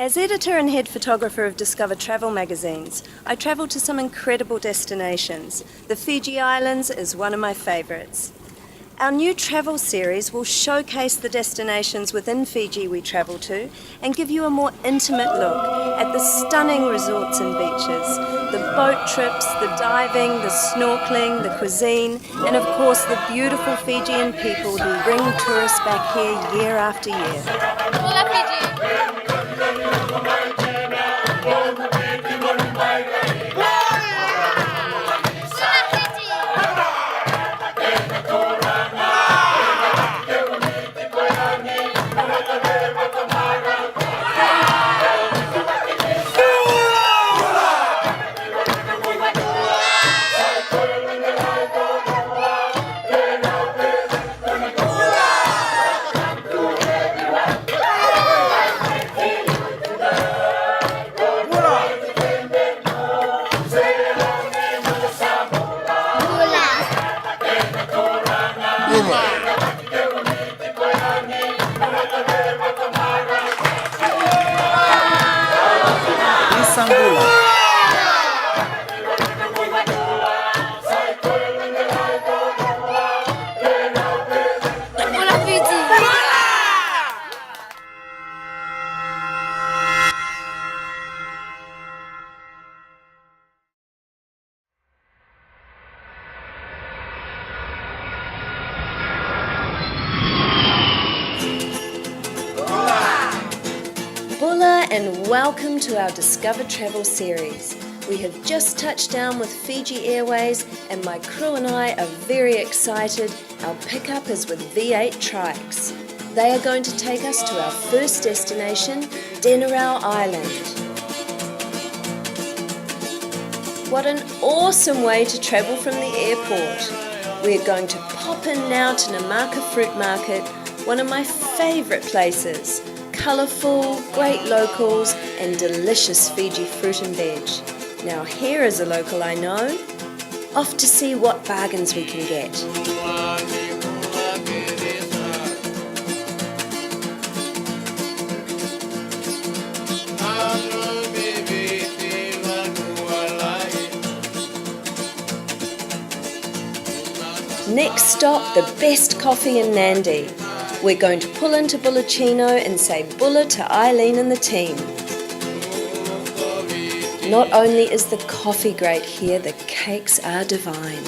As editor and head photographer of Discover Travel magazines, I travel to some incredible destinations. The Fiji Islands is one of my favourites. Our new travel series will showcase the destinations within Fiji we travel to and give you a more intimate look at the stunning resorts and beaches, the boat trips, the diving, the snorkeling, the cuisine, and of course the beautiful Fijian people who bring tourists back here year after year. Hola Fiji! And welcome to our Discover Travel series. We have just touched down with Fiji Airways and my crew and I are very excited. Our pickup is with V8 Trikes. They are going to take us to our first destination, Denarau Island. What an awesome way to travel from the airport. We are going to pop in now to Namaka Fruit Market, one of my favourite places. Colourful, great locals and delicious Fiji fruit and veg. Now here is a local I know. Off to see what bargains we can get. Next stop, the best coffee in Nadi. We're going to pull into Bulacino and say bulla to Eileen and the team. Not only is the coffee great here, the cakes are divine.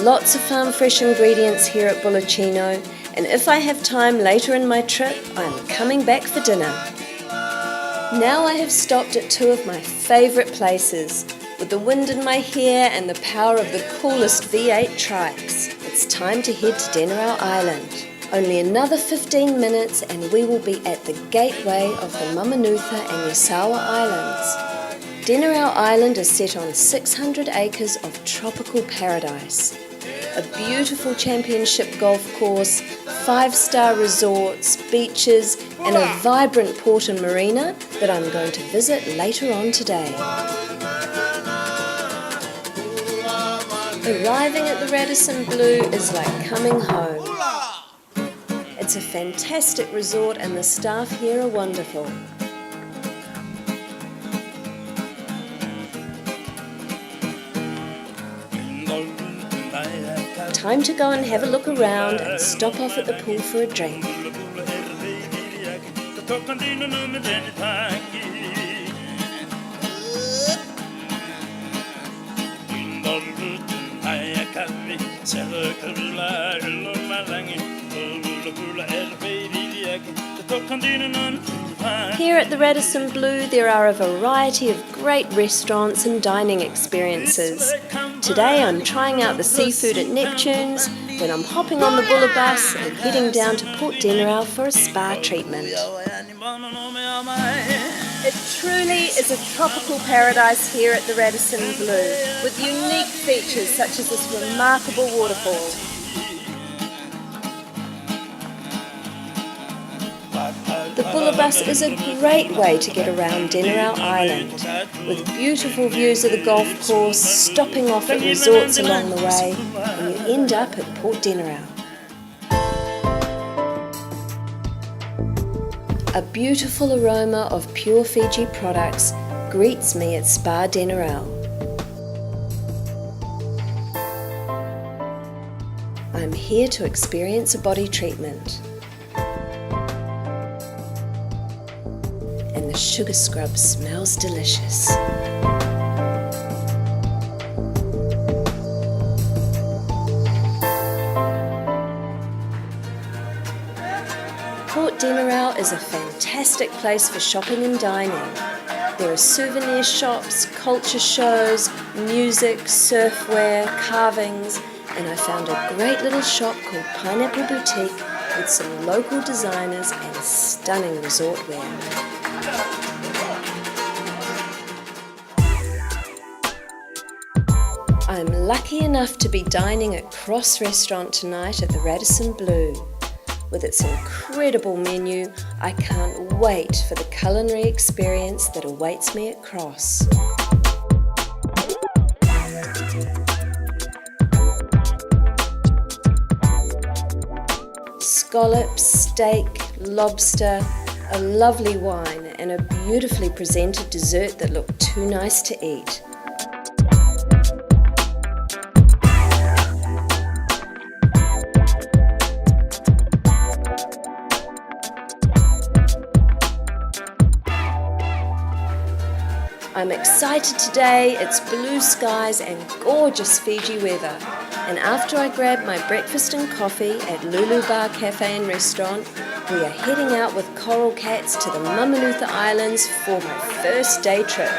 Lots of farm fresh ingredients here at Bulacino. And if I have time later in my trip, I'm coming back for dinner. Now I have stopped at two of my favourite places. With the wind in my hair and the power of the coolest V8 trikes, it's time to head to Denarau Island. Only another 15 minutes and we will be at the gateway of the Mamanutha and Yasawa Islands. Denarau Island is set on 600 acres of tropical paradise. A beautiful championship golf course, 5-star resorts, beaches and a vibrant port and marina that I'm going to visit later on today. Arriving at the Radisson Blu is like coming home. It's a fantastic resort and the staff here are wonderful. Time to go and have a look around and stop off at the pool for a drink. Here at the Radisson Blu there are a variety of great restaurants and dining experiences. Today I'm trying out the seafood at Neptune's, then I'm hopping on the Bulla bus and heading down to Port Denarau for a spa treatment. It truly is a tropical paradise here at the Radisson Blu, with unique features such as this remarkable waterfall. The Bullabus is a great way to get around Denarau Island, with beautiful views of the golf course, stopping off at resorts along the way, and you end up at Port Denarau. A beautiful aroma of pure Fiji products greets me at Spa Denarau. I'm here to experience a body treatment. And the sugar scrub smells delicious. Port Denarau is a fantastic place for shopping and dining. There are souvenir shops, culture shows, music, surfwear, carvings, and I found a great little shop called Pineapple Boutique with some local designers and stunning resort wear. I'm lucky enough to be dining at Cross Restaurant tonight at the Radisson Blu. With its incredible menu, I can't wait for the culinary experience that awaits me at Cross. Scallops, steak, lobster, a lovely wine, and a beautifully presented dessert that looked too nice to eat. I'm excited today. It's blue skies and gorgeous Fiji weather. And after I grab my breakfast and coffee at Lulu Bar Cafe and Restaurant, we are heading out with Coral Cats to the Mamanuca Islands for my first day trip.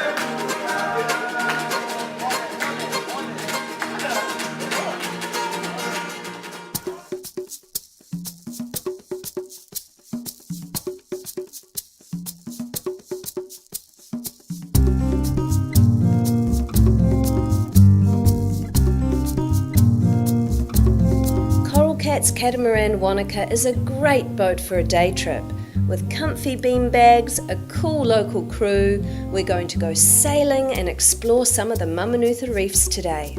Cat's Catamaran Wanaka is a great boat for a day trip. With comfy bean bags, a cool local crew, we're going to go sailing and explore some of the Mamanuca reefs today.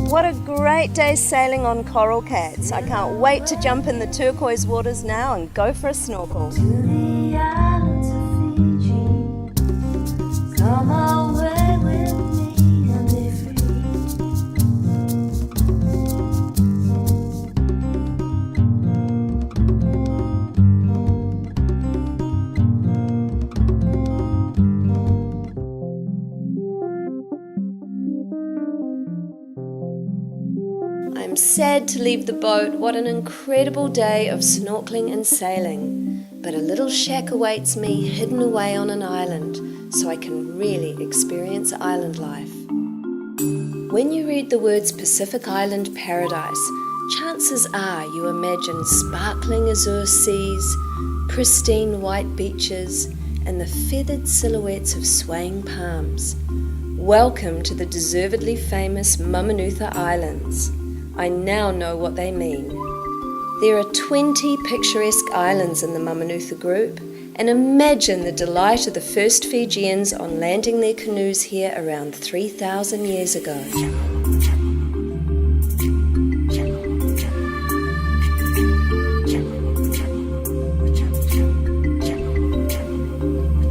What a great day sailing on Coral Cats. I can't wait to jump in the turquoise waters now and go for a snorkel. To the islands of Fiji, come away with me and be I'm sad to leave the boat. What an incredible day of snorkeling and sailing. But a little shack awaits me hidden away on an island, so I can really experience island life. When you read the words Pacific Island Paradise, chances are you imagine sparkling azure seas, pristine white beaches, and the feathered silhouettes of swaying palms. Welcome to the deservedly famous Mamanuca Islands. I now know what they mean. There are 20 picturesque islands in the Mamanuca group, and imagine the delight of the first Fijians on landing their canoes here around 3,000 years ago.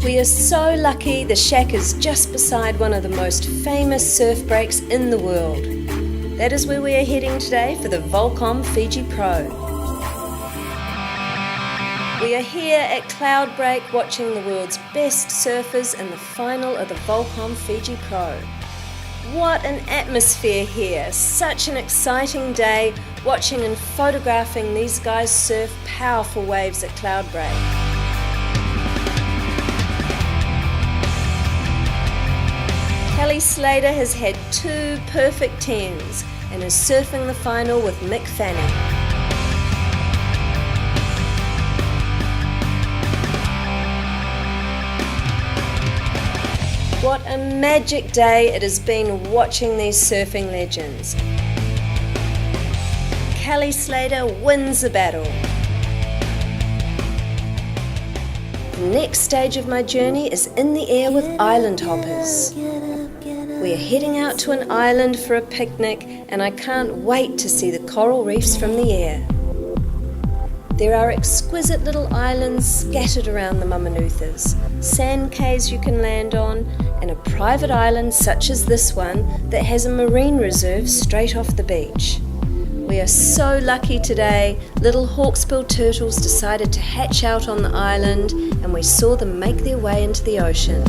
We are so lucky the shack is just beside one of the most famous surf breaks in the world. That is where we are heading today for the Volcom Fiji Pro. We are here at Cloud Break watching the world's best surfers in the final of the Volcom Fiji Pro. What an atmosphere here! Such an exciting day watching and photographing these guys surf powerful waves at Cloud Break. Kelly Slater has had 2 perfect 10s and is surfing the final with Mick Fanning. What a magic day it has been watching these surfing legends. Kelly Slater wins the battle. The next stage of my journey is in the air with island hoppers. We are heading out to an island for a picnic, and I can't wait to see the coral reefs from the air. There are exquisite little islands scattered around the Mamanuthas, sand cays you can land on, and a private island such as this one that has a marine reserve straight off the beach. We are so lucky today. Little hawksbill turtles decided to hatch out on the island, and we saw them make their way into the ocean.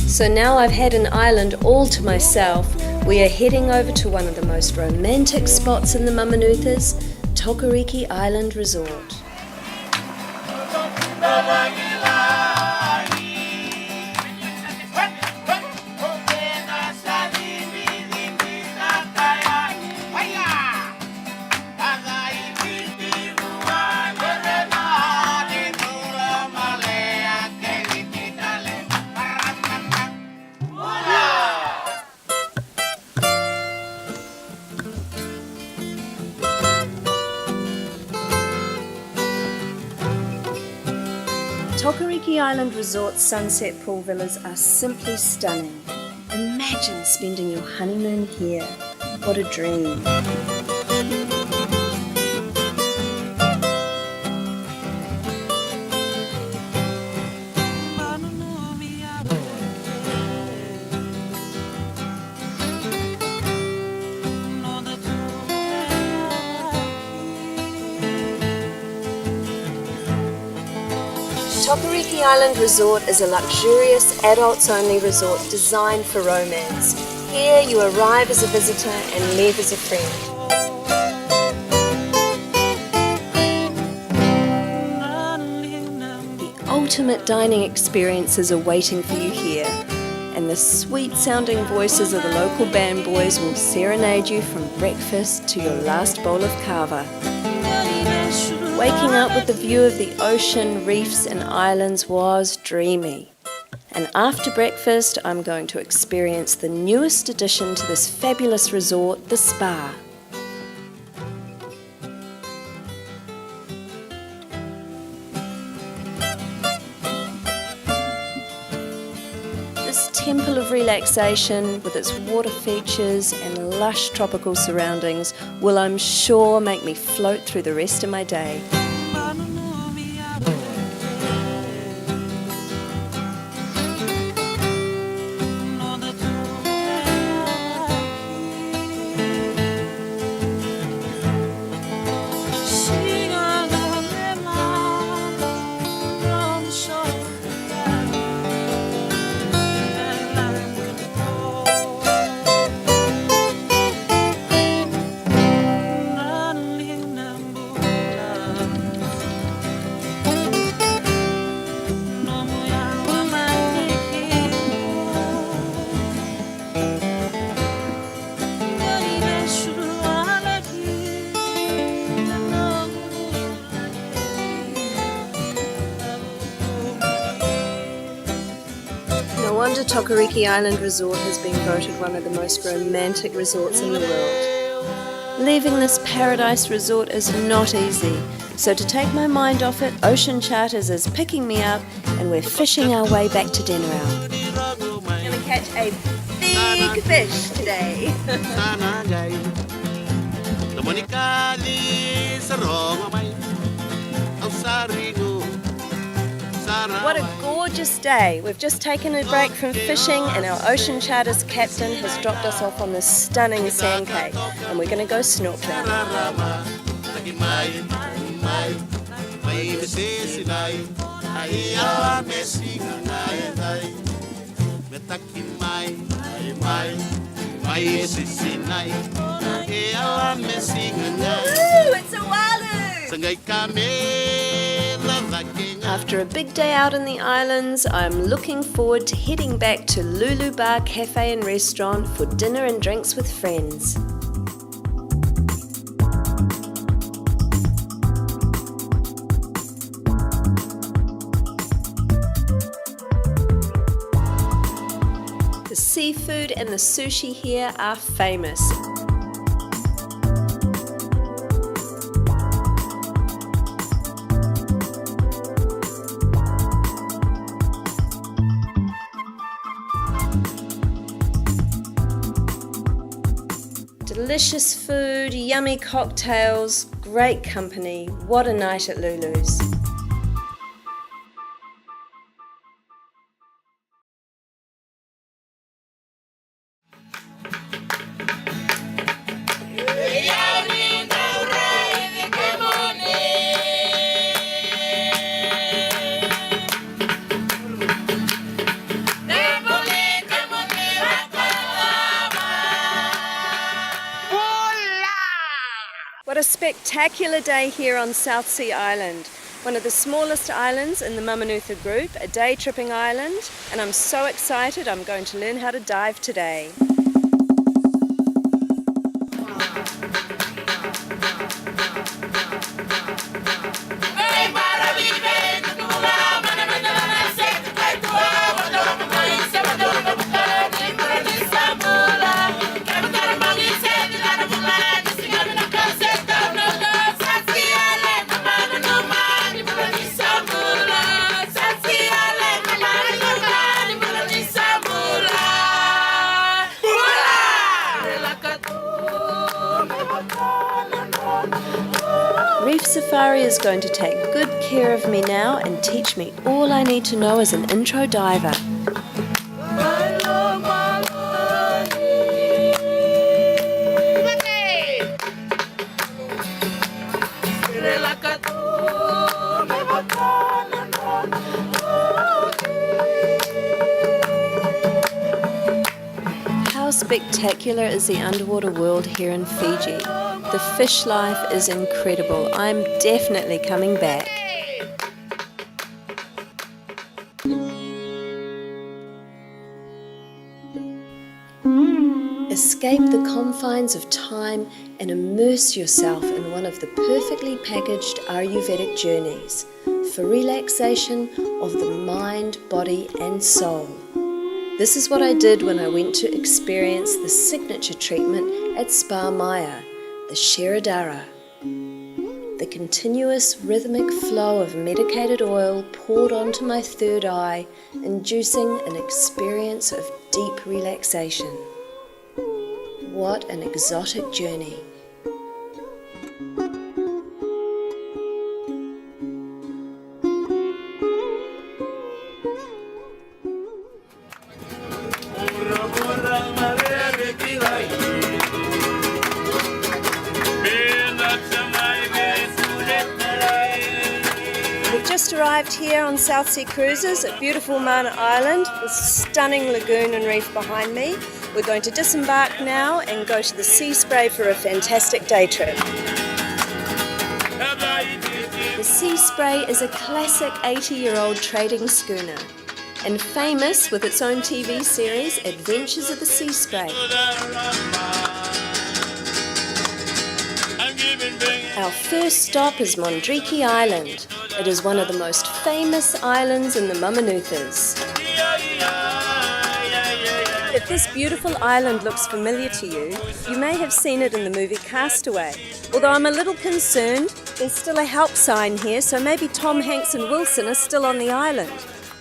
So now I've had an island all to myself, we are heading over to one of the most romantic spots in the Mamanuthas, Tokariki Island Resort. Tokariki Island Resort's sunset pool villas are simply stunning. Imagine spending your honeymoon here. What a dream. Tokariki Island Resort is a luxurious, adults-only resort designed for romance. Here you arrive as a visitor and leave as a friend. The ultimate dining experiences are waiting for you here, and the sweet-sounding voices of the local band boys will serenade you from breakfast to your last bowl of kava. Waking up with the view of the ocean, reefs and islands was dreamy. And after breakfast, I'm going to experience the newest addition to this fabulous resort, the spa. This temple of relaxation, with its water features and lush tropical surroundings, will, I'm sure, make me float through the rest of my day. No wonder Tokariki Island Resort has been voted one of the most romantic resorts in the world. Leaving this paradise resort is not easy, so to take my mind off it, Ocean Charters is picking me up and we're fishing our way back to Denarau. We're going to catch a big fish today. What a gorgeous day. We've just taken a break from fishing and our Ocean Charters captain has dropped us off on this stunning sand cay and we're going to go snorkeling. it's a walu! After a big day out in the islands, I'm looking forward to heading back to Lulu Bar Cafe and Restaurant for dinner and drinks with friends. The seafood and the sushi here are famous. Delicious food, yummy cocktails, great company. What a night at Lulu's. What a spectacular day here on South Sea Island, one of the smallest islands in the Mamanutha group, a day tripping island, and I'm so excited I'm going to learn how to dive today. Reef Safari is going to take good care of me now and teach me all I need to know as an intro diver. How spectacular is the underwater world here in Fiji? The fish life is incredible. I'm definitely coming back. Escape the confines of time and immerse yourself in one of the perfectly packaged Ayurvedic journeys for relaxation of the mind, body and soul. This is what I did when I went to experience the signature treatment at Spa Maya, the Sheradara. The continuous rhythmic flow of medicated oil poured onto my third eye, inducing an experience of deep relaxation. What an exotic journey. Just arrived here on South Sea Cruises at beautiful Mana Island, with stunning lagoon and reef behind me. We're going to disembark now and go to the Sea Spray for a fantastic day trip. The Sea Spray is a classic 80-year-old trading schooner and famous with its own TV series, Adventures of the Sea Spray. Our first stop is Mondriki Island. It is one of the most famous islands in the Mamanuthas. If this beautiful island looks familiar to you, you may have seen it in the movie Castaway. Although I'm a little concerned, there's still a help sign here, so maybe Tom Hanks and Wilson are still on the island.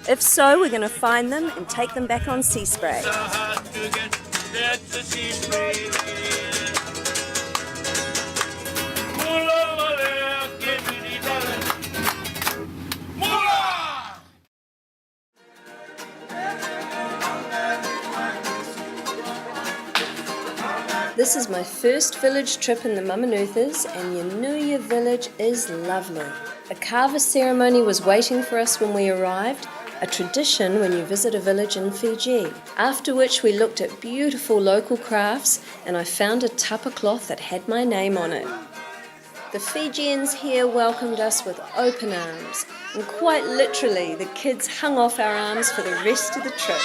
If so, we're going to find them and take them back on Sea Spray. This is my first village trip in the Mamanuthas, and Yanuya village is lovely. A kava ceremony was waiting for us when we arrived, a tradition when you visit a village in Fiji. After which we looked at beautiful local crafts and I found a tapa cloth that had my name on it. The Fijians here welcomed us with open arms, and quite literally the kids hung off our arms for the rest of the trip.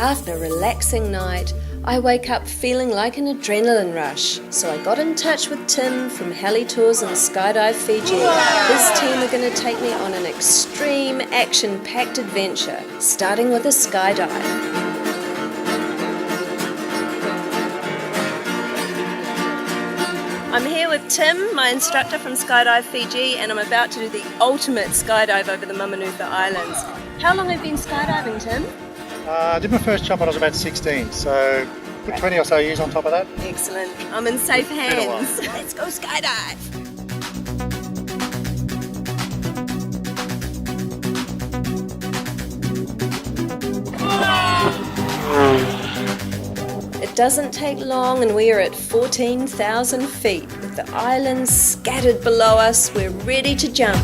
After a relaxing night, I wake up feeling like an adrenaline rush, so I got in touch with Tim from Heli Tours and Skydive Fiji. His team are going to take me on an extreme, action-packed adventure, starting with a skydive. I'm here with Tim, my instructor from Skydive Fiji, and I'm about to do the ultimate skydive over the Mamanuca Islands. How long have you been skydiving, Tim? I did my first jump when I was about 16, so put 20 or so years on top of that. Excellent. I'm in safe hands. Let's go skydive. It doesn't take long and we are at 14,000 feet. With the islands scattered below us, we're ready to jump.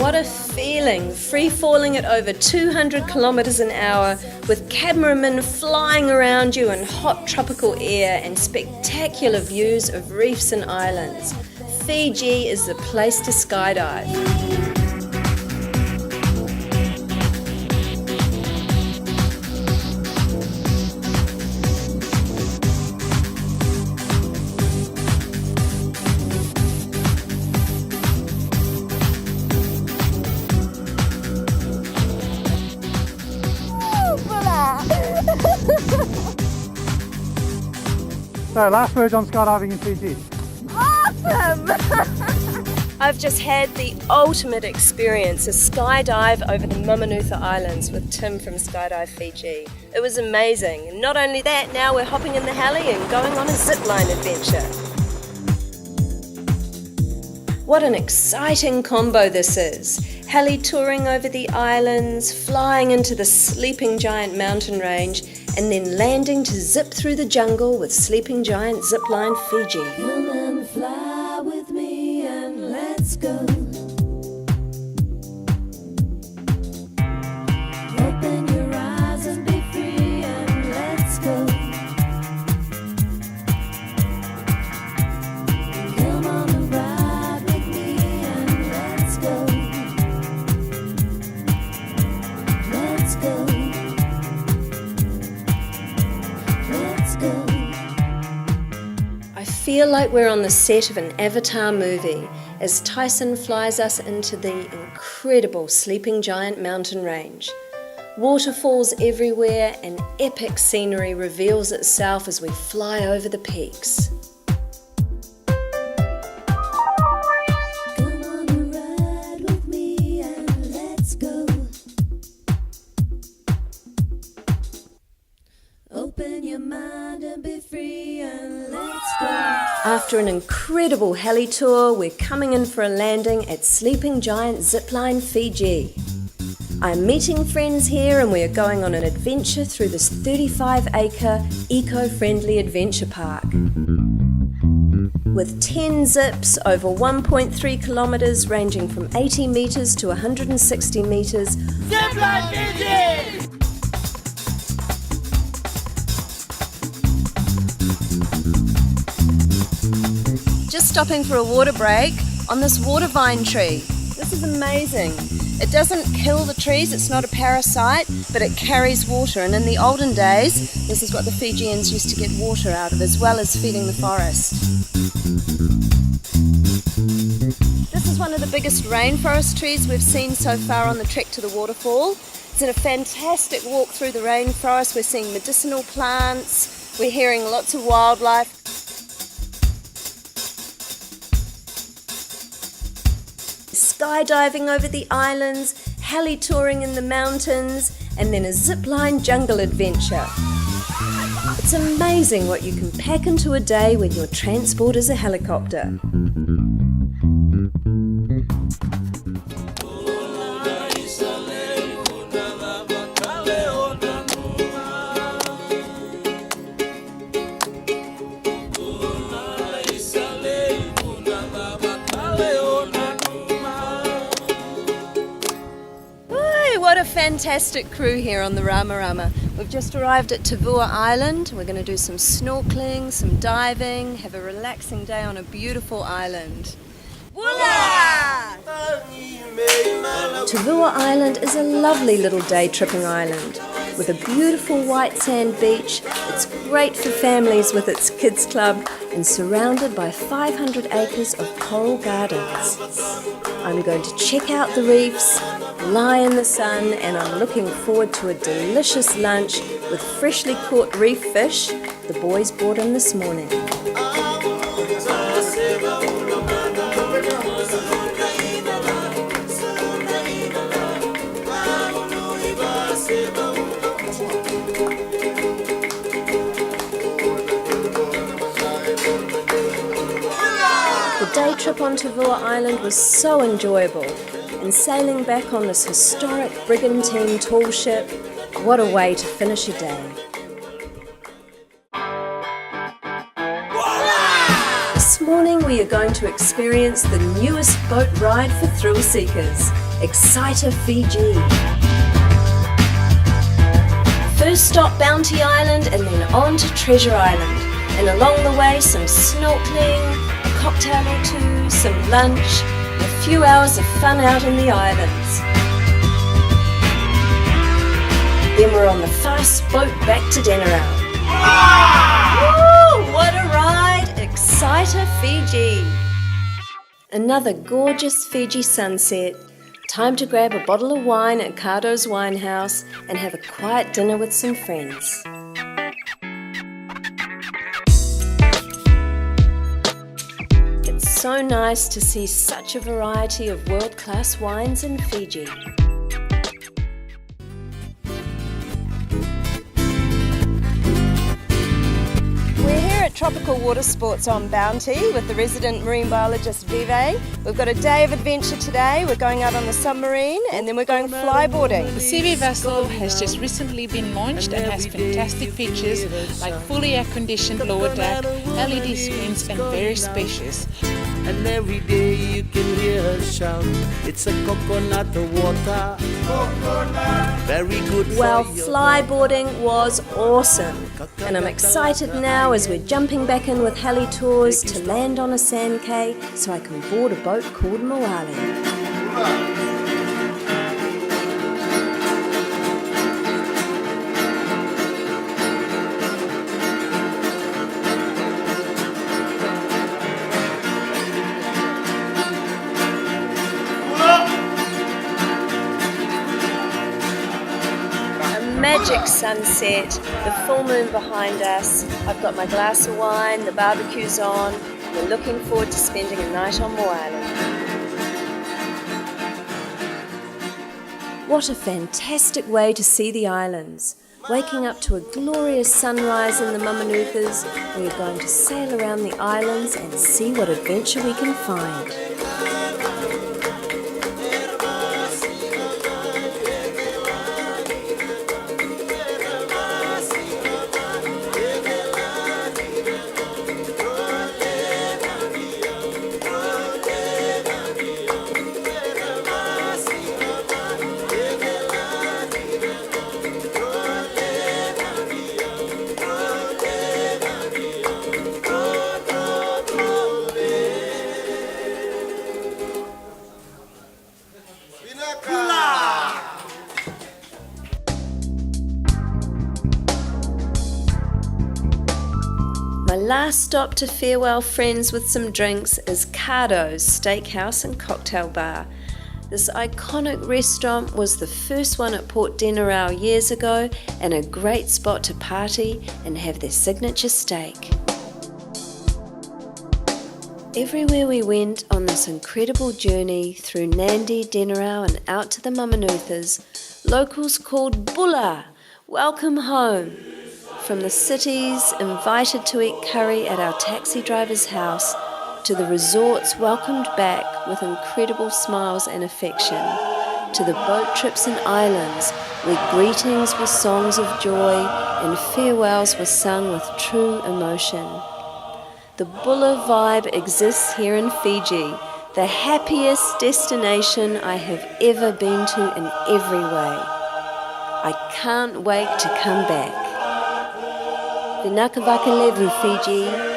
What a feeling, free-falling at over 200 kilometers an hour with cameramen flying around you in hot tropical air and spectacular views of reefs and islands. Fiji is the place to skydive. So, last words on skydiving in Fiji. Awesome! I've just had the ultimate experience, a skydive over the Mamanuca Islands with Tim from Skydive Fiji. It was amazing. And not only that, now we're hopping in the heli and going on a zipline adventure. What an exciting combo this is. Heli touring over the islands, flying into the Sleeping Giant mountain range, and then landing to zip through the jungle with Sleeping Giant Zipline Fiji. Come and fly with me and let's go. Open your eyes and be free and let's go. Come on and ride with me and let's go. Let's go. I feel like we're on the set of an Avatar movie as Tyson flies us into the incredible Sleeping Giant mountain range. Waterfalls everywhere and epic scenery reveals itself as we fly over the peaks. Come on and ride with me and let's go. Open your mind and be free and let's go. After an incredible heli tour, we're coming in for a landing at Sleeping Giant Zipline Fiji. I'm meeting friends here and we are going on an adventure through this 35-acre eco-friendly adventure park. With 10 zips over 1.3 kilometres ranging from 80 metres to 160 metres. Zipline Fiji! Just stopping for a water break on this water vine tree. This is amazing. It doesn't kill the trees, it's not a parasite, but it carries water. And in the olden days, this is what the Fijians used to get water out of, as well as feeding the forest. This is one of the biggest rainforest trees we've seen so far on the trek to the waterfall. It's a fantastic walk through the rainforest. We're seeing medicinal plants, we're hearing lots of wildlife. Skydiving over the islands, heli touring in the mountains, and then a zipline jungle adventure. It's amazing what you can pack into a day when your transport is a helicopter. What a fantastic crew here on the Rama. We've just arrived at Tavua Island. We're going to do some snorkeling, some diving, have a relaxing day on a beautiful island. Bula! Tavua Island is a lovely little day tripping island with a beautiful white sand beach. It's great for families with its kids club and surrounded by 500 acres of coral gardens. I'm going to check out the reefs, lie in the sun, and I'm looking forward to a delicious lunch with freshly caught reef fish the boys brought in this morning. The day trip on Tavua Island was so enjoyable, and sailing back on this historic brigantine tall ship, what a way to finish a day. This morning we are going to experience the newest boat ride for thrill seekers, Castaway, Fiji. First stop Bounty Island and then on to Treasure Island, and along the way some snorkeling, a cocktail or two, some lunch, a few hours of fun out in the islands. Then we're on the fast boat back to Denarau. Woo! What a ride! Castaway, Fiji. Another gorgeous Fiji sunset. Time to grab a bottle of wine at Cardo's Wine House and have a quiet dinner with some friends. It's so nice to see such a variety of world-class wines in Fiji. We're here at Tropical Water Sports on Bounty with the resident marine biologist Vive. We've got a day of adventure today. We're going out on the submarine and then we're going flyboarding. The CV vessel has just recently been launched and has fantastic features like fully air-conditioned lower deck, LED screens and very spacious. And every day you can hear her shout, it's a coconut water. Coconut. Very good for Well, your flyboarding was awesome. And I'm excited now as we're jumping back in with heli tours to land on a sand cay so I can board a boat called Moali. Magic sunset, the full moon behind us. I've got my glass of wine, the barbecue's on. We're looking forward to spending a night on Moali. What a fantastic way to see the islands. Waking up to a glorious sunrise in the Mamanukas, we're going to sail around the islands and see what adventure we can find. My last stop to farewell friends with some drinks is Cardo's Steakhouse and Cocktail Bar. This iconic restaurant was the first one at Port Denarau years ago and a great spot to party and have their signature steak. Everywhere we went on this incredible journey through Nadi, Denarau and out to the Mamanukas, locals called Bula, welcome home. From the cities invited to eat curry at our taxi driver's house, to the resorts welcomed back with incredible smiles and affection, to the boat trips and islands where greetings were songs of joy and farewells were sung with true emotion. The Bulla vibe exists here in Fiji, the happiest destination I have ever been to in every way. I can't wait to come back. Vinaka Vakalevu, Fiji.